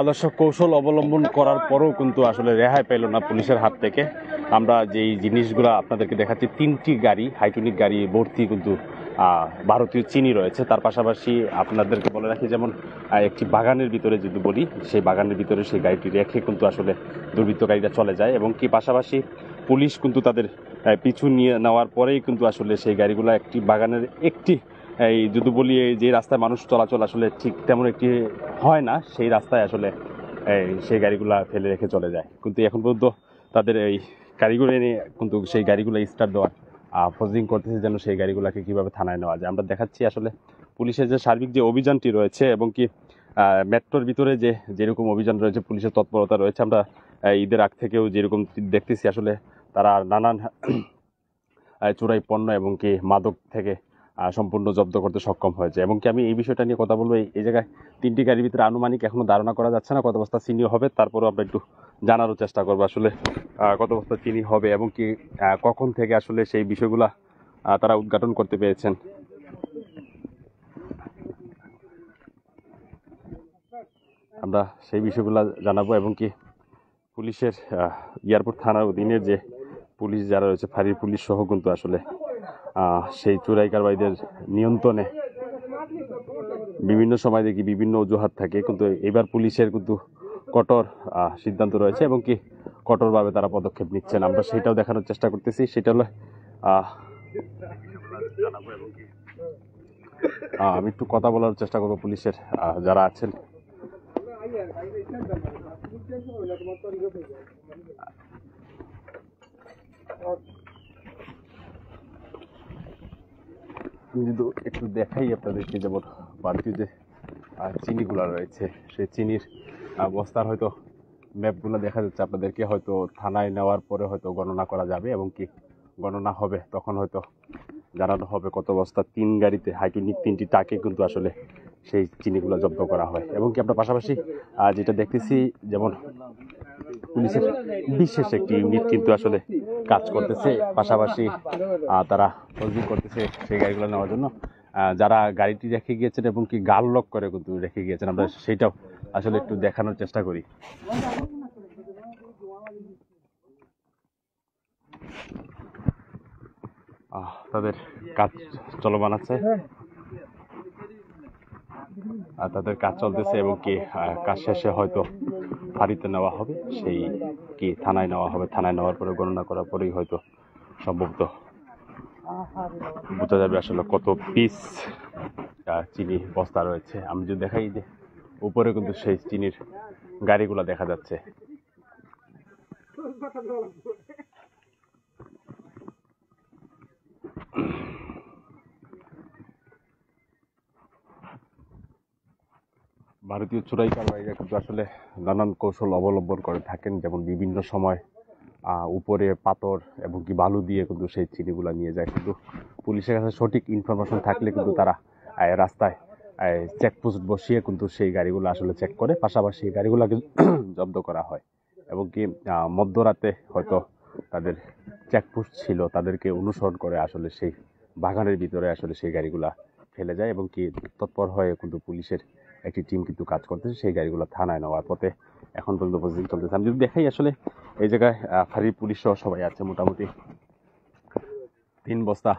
দর্শক, কৌশল অবলম্বন করার পরও কিন্তু আসলে রেহাই পেল না পুলিশের হাত থেকে। আমরা যেই জিনিসগুলো আপনাদেরকে দেখাচ্ছি, 3টি গাড়ি, হাইড্রোলিক গাড়ি ভর্তি কিন্তু ভারতীয় চিনি রয়েছে। তার পাশাপাশি আপনাদেরকে বলে রাখি, যেমন একটি বাগানের ভিতরে যদি বলি, সেই বাগানের ভিতরে সেই গাড়িটি রেখে কিন্তু আসলে দুর্বৃত্তকারীরা চলে যায়, এবং কি পাশাপাশি পুলিশ কিন্তু তাদের পিছু নিয়ে নেওয়ার পরেই কিন্তু আসলে সেই গাড়িগুলো একটি বাগানের একটি এই যদি বলি যে রাস্তায় মানুষ চলাচল আসলে ঠিক তেমন একটি হয় না, সেই রাস্তায় আসলে সেই গাড়িগুলা ফেলে রেখে চলে যায়। কিন্তু এখন পর্যন্ত তাদের এই গাড়িগুলো এনে কিন্তু সেই গাড়িগুলো স্টার্ট দেওয়ার প্রসেসিং করতেছে, যেন সেই গাড়িগুলোকে কিভাবে থানায় নেওয়া যায়। আমরা দেখাচ্ছি আসলে পুলিশের যে সার্বিক যে অভিযানটি রয়েছে, এবং কি মেট্রোর ভিতরে যেরকম অভিযান রয়েছে, পুলিশের তৎপরতা রয়েছে। আমরা ঈদের আগ থেকেও যেরকম দেখতেছি, আসলে তারা নানান চোরাই পণ্য এবং কি মাদক থেকে সম্পূর্ণ জব্দ করতে সক্ষম হয়েছে। এবং কি আমি এই বিষয়টা নিয়ে কথা বলবো, এই জায়গায় 3টি গাড়ির ভিতরে আনুমানিক এখনো ধারণা করা যাচ্ছে না কত বস্তা চিনি হবে। তারপরেও আমরা একটু জানারও চেষ্টা করবো আসলে কত বস্তা চিনি হবে, এবং কি কখন থেকে আসলে সেই বিষয়গুলা তারা উদ্ঘাটন করতে পেরেছেন। আমরা সেই বিষয়গুলো জানাবো, এবং কি পুলিশের এয়ারপোর্ট থানার অধীনের যে পুলিশ যারা রয়েছে, ফাঁড়ির পুলিশ সহ কিন্তু আসলে সেই চোরাই কারবারিদের নিয়ন্ত্রণে বিভিন্ন সময় দেখি বিভিন্ন অজুহাত থাকে, কিন্তু এবার পুলিশের কিন্তু কঠোর সিদ্ধান্ত রয়েছে, এবং কি কঠোরভাবে তারা পদক্ষেপ নিচ্ছেন। আমরা সেটাও দেখানোর চেষ্টা করতেছি। সেটা হলো আমি একটু কথা বলার চেষ্টা করবো পুলিশের যারা আছেন। কিন্তু একটু দেখাই আপনাদেরকে, যেমন ভারতীয় যে চিনিগুলা রয়েছে, সেই চিনির বস্তার হয়তো ম্যাপগুলো দেখা যাচ্ছে আপনাদেরকে, হয়তো থানায় নেওয়ার পরে হয়তো গণনা করা যাবে, এবং কি গণনা হবে তখন হয়তো জানানো হবে কত বস্তা। 3 গাড়িতে হাইড্রোলিক 3টি ট্রাকে কিন্তু আসলে সেই চিনিগুলো জব্দ করা হয়। এবং কি আমরা পাশাপাশি যেটা দেখতেছি, যেমন পুলিশের বিশেষ একটি ইউনিট কিন্তু আসলে কাজ করতেছে, পাশাপাশি তারা তদবির করতেছে সেই গাড়িগুলো নেওয়ার জন্য। যারা গাড়িটি রেখে গিয়েছেন এবং কি গাল লক করে কিন্তু রেখে গিয়েছেন, আমরা সেইটাও আসলে একটু দেখানোর চেষ্টা করি। তাদের কাজ চলমান আছে, তাদের কাজ চলতেছে, এবং কি কাজ শেষে হয়তো ফাঁড়িতে নেওয়া হবে, সেই কি থানায় নেওয়া হবে। থানায় নেওয়ার পরে গণনা করার পরেই হয়তো সম্ভবত বোঝা যাবে আসলে কত পিস চিনি বস্তা রয়েছে। আমি যদি দেখাই যে উপরে কিন্তু সেই চিনির গাড়িগুলো দেখা যাচ্ছে। ভারতীয় চোরাই কারবারিরা কিন্তু আসলে নানান কৌশল অবলম্বন করে থাকেন, যেমন বিভিন্ন সময় উপরে পাথর এবং কি বালু দিয়ে কিন্তু সেই চিনিগুলো নিয়ে যায়। কিন্তু পুলিশের কাছে সঠিক ইনফরমেশন থাকলে কিন্তু তারা রাস্তায় চেকপোস্ট বসিয়ে কিন্তু সেই গাড়িগুলো আসলে চেক করে, পাশাপাশি গাড়িগুলোকে জব্দ করা হয়। এবং কি মধ্যরাতে হয়তো তাদের চেকপোস্ট ছিল, তাদেরকে অনুসরণ করে আসলে সেই বাগানের ভিতরে আসলে সেই গাড়িগুলা ফেলে যায়, এবং কি তৎপর হয়ে কিন্তু পুলিশের একটি টিম কিন্তু কাজ করতেছে সেই গাড়িগুলো থানায় নেওয়ার পথে এখন পর্যন্ত প্রসেসিং চলতেছে। আমি যদি দেখাই, আসলে এই জায়গায় ফাঁড়ির পুলিশ সহ সবাই আছে। মোটামুটি 3 বস্তা,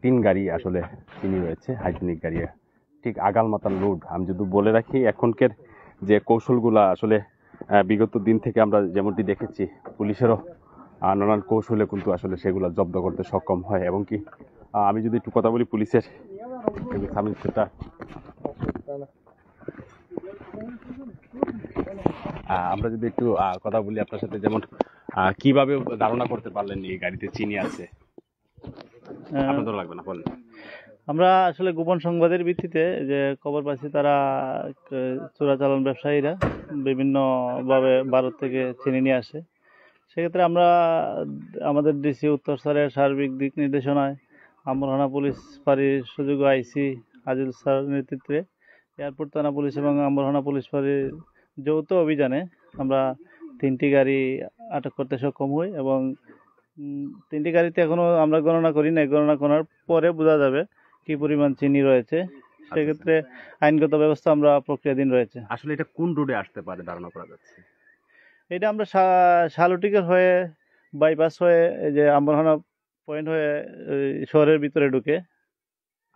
তিন গাড়ি আসলে চিনি রয়েছে, হাইড্রোলিক গাড়ি, ঠিক আগাল মাতাল লোড। আমি যদি বলে রাখি, এখনকার যে কৌশলগুলা আসলে বিগত দিন থেকে আমরা যেমনটি দেখেছি, পুলিশেরও নানান কৌশলে কিন্তু আসলে সেগুলো জব্দ করতে সক্ষম হয়। এবং কি আমি যদি একটু কথা বলি পুলিশের সাব ইন্সপেক্টর, আমরা যদি একটু কথা বলি আপনার সাথে, যেমন কিভাবে ধারণা করতে পারলেন এই গাড়িতে চিনি আছে? আপনাদের লাগবে না বলেন। আমরা আসলে গোপন সংবাদের ভিত্তিতে যে খবর পাচ্ছি, তারা চোরাচালান ব্যবসায়ীরা বিভিন্নভাবে ভারত থেকে চিনি নিয়ে আসে। সেক্ষেত্রে আমরা আমাদের ডিসি উত্তর স্যারের সার্বিক দিক নির্দেশনায় আমরহানা পুলিশ ফাঁড়ির সুযোগ্য আইসি আজিল স্যার নেতৃত্বে এয়ারপোর্ট থানা পুলিশ এবং আমরহানা পুলিশ ফাঁড়ির যৌথ অভিযানে আমরা 3টি গাড়ি আটক করতে সক্ষম হই। এবং 3টি গাড়িতে এখনও আমরা গণনা করি নাই, গণনা করার পরে বোঝা যাবে কী পরিমাণ চিনি রয়েছে। সেক্ষেত্রে আইনগত ব্যবস্থা আমরা প্রক্রিয়াধীন রয়েছে। আসলে এটা কোন রোডে আসতে পারে ধারণা করা যাচ্ছে? এটা আমরা শালুটিকের হয়ে বাইপাস হয়ে এই যে আম্বরখানা পয়েন্ট হয়ে শহরের ভিতরে ঢুকে।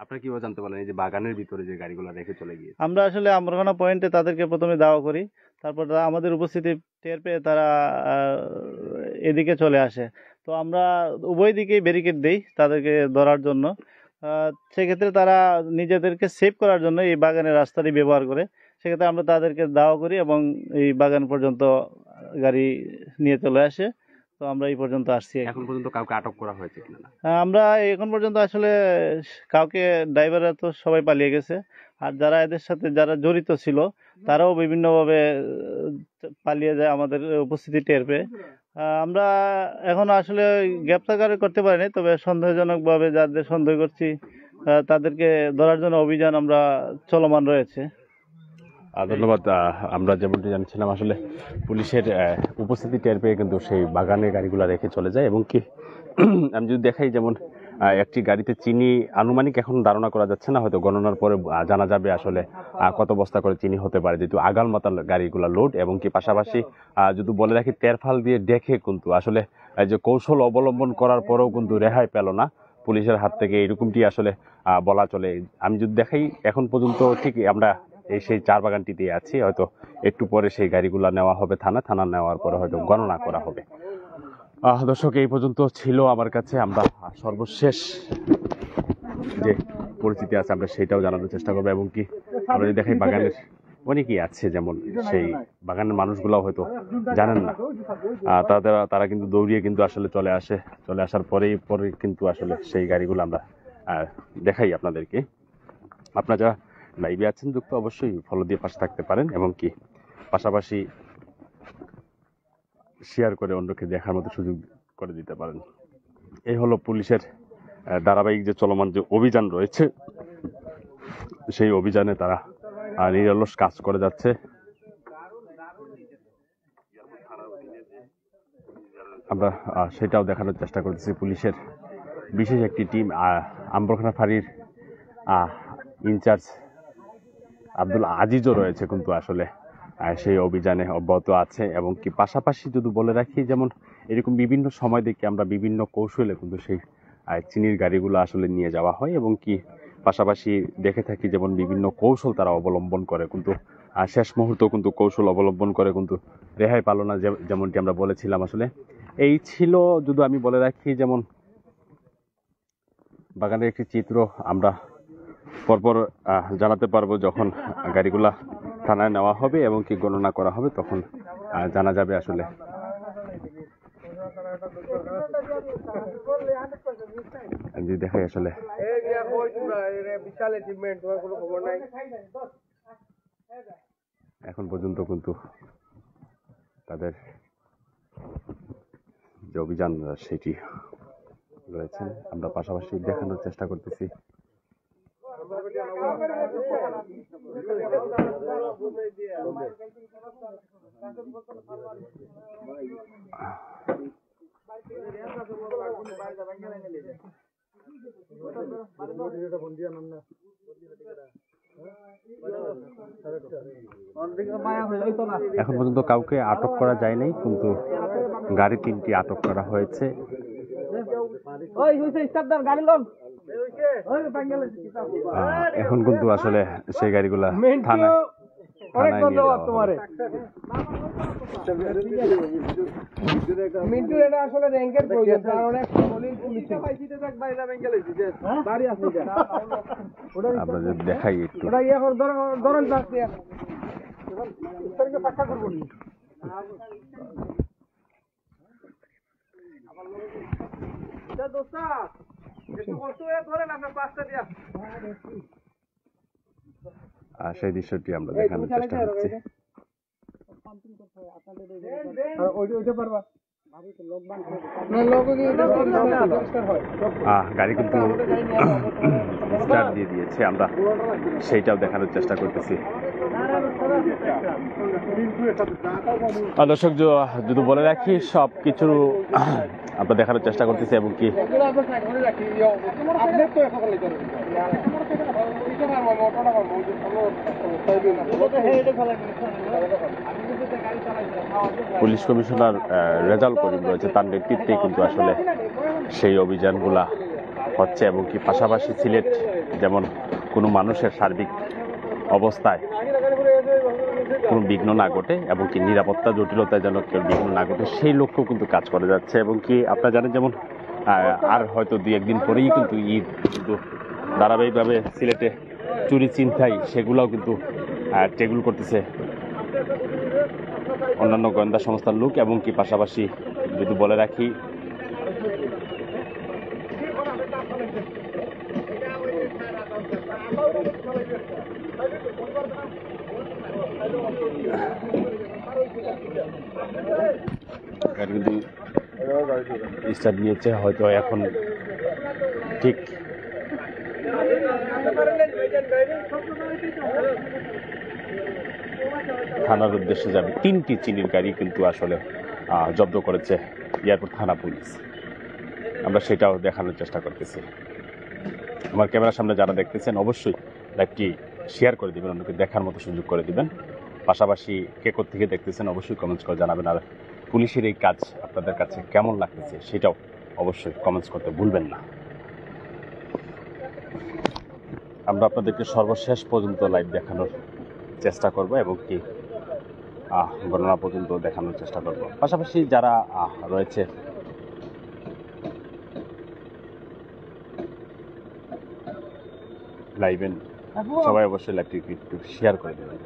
আপনারা কিভাবে জানতে পারলেন এই যে বাগানের ভিতরে যে গাড়িগুলো রেখে চলে গিয়েছে? আমরা আসলে আম্বরখানা পয়েন্টে তাদেরকে প্রথমে দাওয়া করি, তারপর তারা আমাদের উপস্থিতি টের পেয়ে তারা এদিকে চলে আসে। তো আমরা উভয় দিকেই ব্যারিকেড দেই তাদেরকে ধরার জন্য। সেক্ষেত্রে তারা নিজেদেরকে সেভ করার জন্য এই বাগানের রাস্তাটি ব্যবহার করে। সেক্ষেত্রে আমরা তাদেরকে দাওয়া করি এবং এই বাগান পর্যন্ত গাড়ি নিয়ে চলে আসে। তো আমরা এই পর্যন্ত আসছি। এখন পর্যন্ত কাউকে আটক করা হয়েছে কিনা? না, আমরা এখন পর্যন্ত আসলে কাউকে, ড্রাইভাররা তো সবাই পালিয়ে গেছে, আর যারা এদের সাথে যারা জড়িত ছিল তারাও বিভিন্নভাবে পালিয়ে যায় আমাদের উপস্থিতি টের পেয়ে। আমরা এখন আসলে গ্রেপ্তার করতে পারিনি, তবে সন্দেহজনকভাবে যাদের সন্দেহ করছি তাদেরকে ধরার জন্য অভিযান আমরা চলমান রয়েছে। ধন্যবাদ। আমরা যেমনটি জানছিলাম আসলে পুলিশের উপস্থিতি টের পেয়ে কিন্তু সেই বাগানে গাড়িগুলো রেখে চলে যায় এবং কি আমি যদি দেখাই যেমন একটি গাড়িতে চিনি আনুমানিক এখন ধারণা করা যাচ্ছে না, হয়তো গণনার পরে জানা যাবে আসলে কত বস্তা করে চিনি হতে পারে, যেহেতু আগাল মাতাল গাড়িগুলো লোড। এবং কি পাশাপাশি যদি বলে রাখি তেরফাল দিয়ে দেখে কিন্তু আসলে যে কৌশল অবলম্বন করার পরেও কিন্তু রেহাই পেল না পুলিশের হাত থেকে, এরকমটি আসলে বলা চলে। আমি যদি দেখাই এখন পর্যন্ত ঠিক আমরা সেই চা বাগানটিতে আছি, হয়তো একটু পরে সেই গাড়িগুলো নেওয়া হবে থানা নেওয়ার পরে হয়তো গণনা করা হবে। দর্শক, এই পর্যন্ত ছিল আমার কাছে। আমরা সর্বশেষ যে পরিস্থিতি আছে আমরা সেটাও জানানোর চেষ্টা করবো এবং কি আমরা যদি দেখাই বাগানের অনেকেই আছে, যেমন সেই বাগানের মানুষগুলাও হয়তো জানেন না, তারা কিন্তু দৌড়িয়ে কিন্তু আসলে চলে আসার পরে কিন্তু আসলে সেই গাড়িগুলো আমরা দেখাই আপনাদেরকে। আপনারা যারা লাইভে আছেন যুক্ত অবশ্যই ফলো দিয়ে পাশে থাকতে পারেন এবং কি পাশাপাশি শেয়ার করে অন্যকে দেখার মতো সুযোগ করে দিতে পারেন। এই হলো পুলিশের ধারাবাহিক যে চলমান যে অভিযান রয়েছে, সেই অভিযানে তারা নিরলস কাজ করে যাচ্ছে। আমরা সেটাও দেখানোর চেষ্টা করতেছি। পুলিশের বিশেষ একটি টিম আম্বরখানা ফাঁড়ির ইনচার্জ আব্দুল আজিজও রয়েছে কিন্তু আসলে সেই অভিযানে অব্যাহত আছে। এবং কি পাশাপাশি যদি বলে রাখি যেমন এরকম বিভিন্ন সময় দেখে আমরা বিভিন্ন কৌশলে কিন্তু সেই চিনির গাড়িগুলো আসলে নিয়ে যাওয়া হয় এবং কি পাশাপাশি দেখে থাকি যেমন বিভিন্ন কৌশল তারা অবলম্বন করে, কিন্তু শেষ মুহূর্তেও কিন্তু কৌশল অবলম্বন করে কিন্তু রেহাই পালো না, যেমনটি আমরা বলেছিলাম। আসলে এই ছিল, যদি আমি বলে রাখি যেমন বাগানের একটি চিত্র আমরা পরপর জানাতে পারবো যখন গাড়িগুলা থানায় নেওয়া হবে এবং কি গণনা করা হবে, তখন জানা যাবে আসলে। যদি দেখাই আসলে এখন পর্যন্ত কিন্তু তাদের যে অভিযান সেটি রয়েছে, আমরা পাশাপাশি দেখানোর চেষ্টা করতেছি। এখন পর্যন্ত কাউকে আটক করা যায় নাই, কিন্তু গাড়ি 3টি আটক করা হয়েছে। এখন কিন্তু আসলে সেই গাড়িগুলা থানায় নিয়ে যাওয়া হবে। আমরা যদি দেখাই একটু সেই দৃশ্যটি আমরা দেখানোর চেষ্টা করছি। গাড়ি কিন্তু স্টার্ট দিয়ে দিয়েছে, আমরা সেইটাও দেখানোর চেষ্টা করতেছি। দর্শক, যদি বলে রাখি সব কিছু আমরা দেখানোর চেষ্টা করতেছি এবং কি পুলিশ কমিশনার রেজাউল করিম রয়েছে, তার নেতৃত্বে কিন্তু আসলে সেই অভিযানগুলা হচ্ছে এবং কি পাশাপাশি সিলেট যেমন কোনো মানুষের সার্বিক অবস্থায় কোনো বিঘ্ন না ঘটে এবং কি নিরাপত্তা জটিলতায় যেন কেউ বিঘ্ন না ঘটে সেই লক্ষ্য কিন্তু কাজ করে যাচ্ছে। এবং কি আপনারা জানেন যেমন আর হয়তো 2-1 দিন পরেই কিন্তু ঈদ, কিন্তু ধারাবাহিকভাবে সিলেটে চুরি ছিনতাই সেগুলোও কিন্তু টেগুল করতেছে অন্যান্য গোয়েন্দা সংস্থার লোক। এবং কি পাশাপাশি যদি বলে রাখি কিন্তু স্টার্ট নিয়েছে, হয়তো এখন ঠিক থানার উদ্দেশ্যে যাবে। 3টি চিনির গাড়ি কিন্তু আসলে জব্দ করেছে এয়ারপোর্ট থানা পুলিশ। আমরা সেটাও দেখানোর চেষ্টা করতেছি। আমার ক্যামেরার সামনে যারা দেখতেছেন অবশ্যই লাইভটি শেয়ার করে দিবেন, অন্যকে দেখার মতো সুযোগ করে দিবেন। পাশাপাশি কে কোত্থেকে দেখতেছেন অবশ্যই কমেন্টস করে জানাবেন। আর পুলিশের এই কাজ আপনাদের কাছে কেমন লাগতেছে সেটাও অবশ্যই কমেন্টস করতে ভুলবেন না। আমরা আপনাদেরকে সর্বশেষ পর্যন্ত লাইভ দেখানোর চেষ্টা করব এবং কি গণনা পর্যন্ত দেখানোর চেষ্টা করব। পাশাপাশি যারা রয়েছে লাইভে সবাই অবশ্যই লাইভটি একটু শেয়ার করে দেবেন।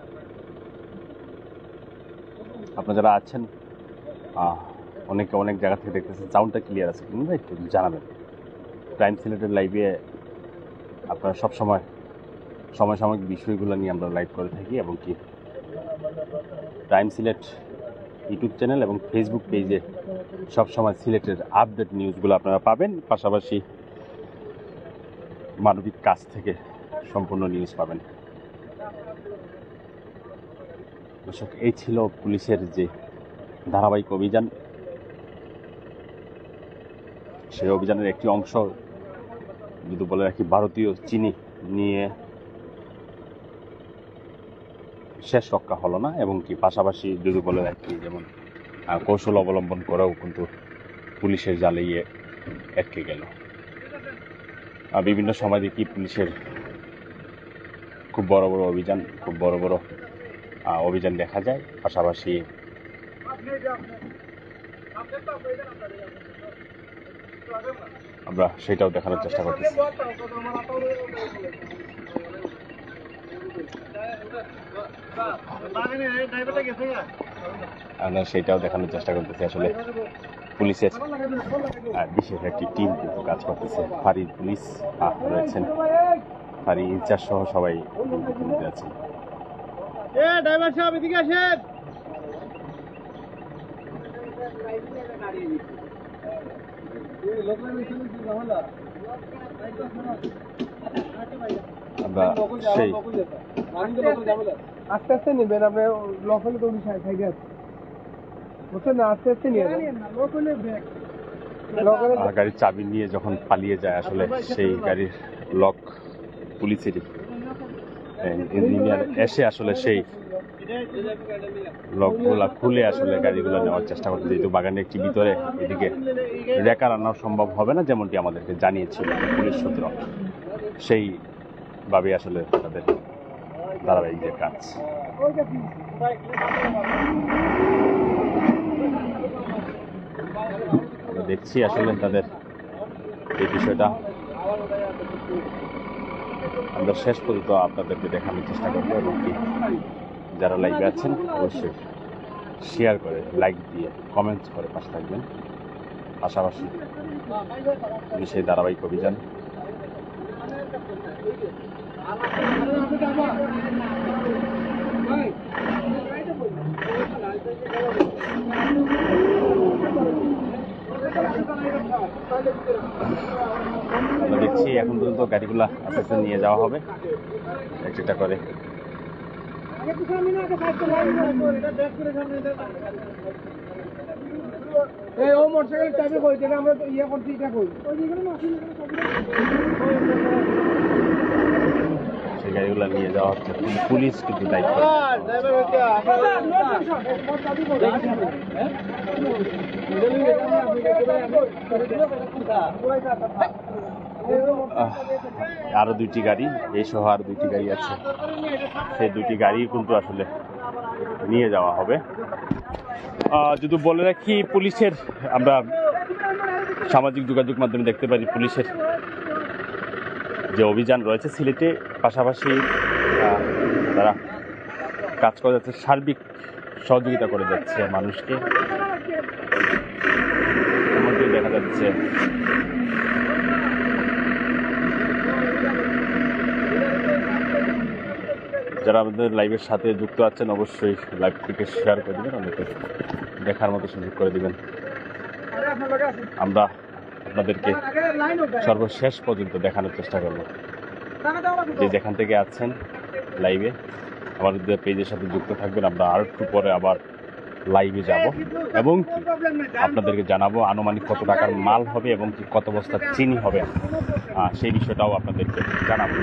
আপনারা যারা আছেন অনেক জায়গা থেকে দেখতেছেন, সাউন্ডটা ক্লিয়ার আছে কিন্তু একটু জানাবেন। টাইম সিলেটের লাইভে আপনারা সবসময় সমসাময়িক বিষয়গুলো নিয়ে আমরা লাইভ করে থাকি এবং কি টাইম সিলেট ইউটিউব চ্যানেল এবং ফেসবুক পেজে সবসময় সিলেটের আপডেট নিউজগুলো আপনারা পাবেন। পাশাপাশি মানবিক কাজ থেকে সম্পূর্ণ নিউজ পাবেন। দর্শক, এই ছিল পুলিশের যে ধারাবাহিক অভিযান, সেই অভিযানের একটি অংশ যদি বলে রাখি ভারতীয় চিনি নিয়ে শেষ রক্ষা হলো না। এবং কি পাশাপাশি যদি বলে রাখি যেমন কৌশল অবলম্বন করেও কিন্তু পুলিশের জালে আটকে গেল। বিভিন্ন সময় দেখি পুলিশের খুব বড় বড় অভিযান দেখা যায়। পাশাপাশি আমরা সেটাও দেখানোর চেষ্টা করতেছি। আমরা সেটাও দেখানোর চেষ্টা করতেছি। আসলে পুলিশের বিশেষ একটি টিম কিন্তু কাজ করতেছে। ফাঁড়ির পুলিশ রয়েছেন, ফাঁড়ি ইনচার্জ সহ সবাই আছেন। ড্রাইভার সাহেব এদিকে আসেন। আমরা সেই আস্তে আস্তে নেবেন, আপনি লক হলে তো উনি সাইডে আছে, বুঝছেন না? আস্তে আস্তে নিয়ে লক হলে গাড়ির চাবি নিয়ে যখন পালিয়ে যায় আসলে সেই গাড়ির লক পুলিশেরই ইঞ্জিনিয়ার এসে আসলে সেই লকগুলা খুলে আসলে গাড়িগুলো নেওয়ার চেষ্টা করতে, যেহেতু বাগানের একটি ভিতরে এদিকে রেকার আনা সম্ভব হবে না যেমনটি আমাদেরকে জানিয়েছিল পুলিশ সূত্র। সেইভাবে আসলে তাদের ধারাবাহিক যে কাজ। দেখছি আসলে তাদের এই বিষয়টা আমরা শেষ পর্যন্ত আপনাদেরকে দেখানোর চেষ্টা করবো এবং কি যারা লাইভে আছেন অবশ্যই শেয়ার করে, লাইক দিয়ে, কমেন্টস করে পাশে থাকবেন। পাশাপাশি সেই ধারাবাহিক অভিযান আমরা দেখছি এখন পর্যন্ত গাড়িগুলা আস্তে আস্তে নিয়ে যাওয়া হবে একটা করে। ও মোটরসাইকেল চাবি কই, যেটা আমরা ইয়ে করছি এটা কই, সেই গাড়িগুলো নিয়ে যাওয়া হচ্ছে, কিন্তু পুলিশ কিন্তু দায়িত্ব আরো দুইটি গাড়ি, এই সহ আরো দুইটি গাড়ি আছে, সেই দুইটি গাড়ি কিন্তু আসলে নিয়ে যাওয়া হবে। যদি বলে রাখি, পুলিশের আমরা সামাজিক যোগাযোগ মাধ্যমে দেখতে পারি পুলিশের যে অভিযান রয়েছে সিলেটে, পাশাপাশি তারা কাজ করে যাচ্ছে, সার্বিক সহযোগিতা করে যাচ্ছে মানুষকে, এমনটি দেখা যাচ্ছে। যারা আমাদের লাইভের সাথে যুক্ত আছেন অবশ্যই লাইভটিকে শেয়ার করে দেবেন, অনেকে দেখার মতো সুযোগ করে দেবেন। আমরা আপনাদেরকে সর্বশেষ পর্যন্ত দেখানোর চেষ্টা করব। যে যেখান থেকে আছেন লাইভে আমাদের পেজের সাথে যুক্ত থাকবেন। আমরা আর একটু পরে আবার লাইভে যাব এবং আপনাদেরকে জানাবো আনুমানিক কত টাকার মাল হবে এবং কত বস্তা চিনি হবে, সেই বিষয়টাও আপনাদেরকে জানাবো।